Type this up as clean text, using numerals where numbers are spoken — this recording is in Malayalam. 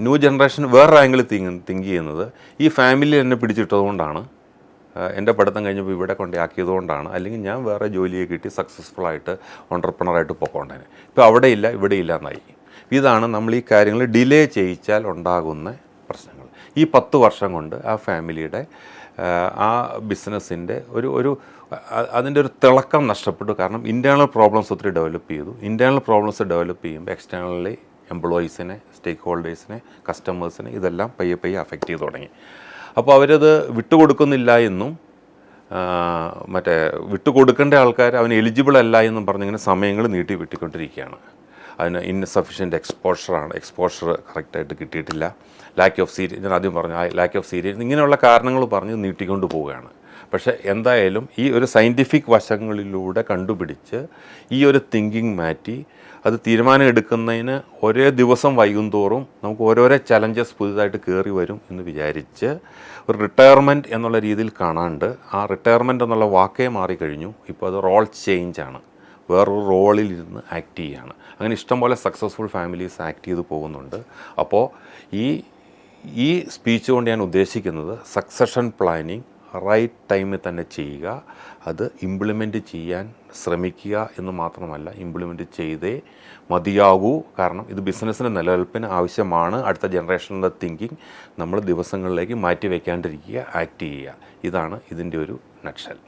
ന്യൂ ജനറേഷൻ വേറൊരു ആംഗിൾ തിങ്ക് ചെയ്യുന്നത് ഈ ഫാമിലി എന്നെ പിടിച്ചിട്ടതുകൊണ്ടാണ്, എൻ്റെ പഠിത്തം കഴിഞ്ഞപ്പോൾ ഇവിടെ കൊണ്ടാക്കിയതുകൊണ്ടാണ്, അല്ലെങ്കിൽ ഞാൻ വേറെ ജോലിയെ കിട്ടി സക്സസ്ഫുള്ളായിട്ട് ഓൺട്രപ്രണറായിട്ട് പോയിക്കൊണ്ടേനെ. ഇപ്പോൾ അവിടെ ഇല്ല ഇവിടെ ഇല്ല എന്നായി. ഇതാണ് നമ്മൾ ഈ കാര്യങ്ങൾ ഡിലേ ചെയ്യിച്ചാൽ ഉണ്ടാകുന്ന പ്രശ്നങ്ങൾ. ഈ 10 വർഷം കൊണ്ട് ആ ഫാമിലിയുടെ ആ ബിസിനസ്സിൻ്റെ അതിൻ്റെ ഒരു തിളക്കം നഷ്ടപ്പെട്ടു. കാരണം ഇൻറ്റേർണൽ പ്രോബ്ലംസ് ഒത്തിരി ഡെവലപ്പ് ചെയ്തു. ഇൻറ്റേർണൽ പ്രോബ്ലംസ് ഡെവലപ്പ് ചെയ്യുമ്പോൾ എക്സ്റ്റേണലി എംപ്ലോയീസിനെ, സ്റ്റേക്ക് ഹോൾഡേഴ്സിനെ, കസ്റ്റമേഴ്സിനെ ഇതെല്ലാം പയ്യെ അഫക്റ്റ് ചെയ്ത് തുടങ്ങി. അപ്പോൾ അവരത് വിട്ടുകൊടുക്കുന്നില്ല എന്നും വിട്ടുകൊടുക്കേണ്ട ആൾക്കാർ അവന് എലിജിബിൾ അല്ല എന്നും പറഞ്ഞിങ്ങനെ സമയങ്ങൾ നീട്ടി വിട്ടിക്കൊണ്ടിരിക്കുകയാണ്. അതിന് ഇൻസഫിഷ്യൻ്റ് എക്സ്പോഷർ കറക്റ്റായിട്ട് കിട്ടിയിട്ടില്ല, ലാക്ക് ഓഫ് സീരിയസ്, ഞാൻ ആദ്യം പറഞ്ഞു ലാക്ക് ഓഫ് സീരിയസ്, ഇങ്ങനെയുള്ള കാരണങ്ങൾ പറഞ്ഞ് നീട്ടിക്കൊണ്ട് പോവുകയാണ്. പക്ഷേ എന്തായാലും ഈ ഒരു സയൻറ്റിഫിക് വശങ്ങളിലൂടെ കണ്ടുപിടിച്ച് ഈ ഒരു തിങ്കിങ് മാറ്റി അത് തീരുമാനം എടുക്കുന്നതിന് ഒരേ ദിവസം വൈകുന്തോറും നമുക്ക് ഓരോരോ ചലഞ്ചസ് പുതുതായിട്ട് കയറി വരും എന്ന് വിചാരിച്ച് ഒരു റിട്ടയർമെൻറ്റ് എന്നുള്ള രീതിയിൽ കാണാണ്ട് ആ റിട്ടയർമെൻറ്റ് എന്നുള്ള വാക്കേ മാറിക്കഴിഞ്ഞു. ഇപ്പോൾ അത് റോൾ ചേഞ്ചാണ്, വേറൊരു റോളിൽ ഇരുന്ന് ആക്ട് ചെയ്യുകയാണ്. അങ്ങനെ ഇഷ്ടംപോലെ സക്സസ്ഫുൾ ഫാമിലീസ് ആക്ട് ചെയ്ത് പോകുന്നുണ്ട്. അപ്പോൾ ഈ സ്പീച്ച് കൊണ്ട് ഞാൻ ഉദ്ദേശിക്കുന്നത് സക്സഷൻ പ്ലാനിങ് റൈറ്റ് ടൈമിൽ തന്നെ ചെയ്യുക, അത് ഇംപ്ലിമെൻറ്റ് ചെയ്യാൻ ശ്രമിക്കുക എന്ന് മാത്രമല്ല, ഇംപ്ലിമെൻറ്റ് ചെയ്തേ മതിയാകൂ. കാരണം ഇത് ബിസിനസ്സിൻ്റെ നിലനിൽപ്പിന് ആവശ്യമാണ്. അടുത്ത ജനറേഷനിലെ തിങ്കിങ് നമ്മൾ ദിവസങ്ങളിലേക്ക് മാറ്റി വയ്ക്കാണ്ടിരിക്കുക, ആക്ട് ചെയ്യുക. ഇതാണ് ഇതിൻ്റെ ഒരു നട്ട്ഷെൽ.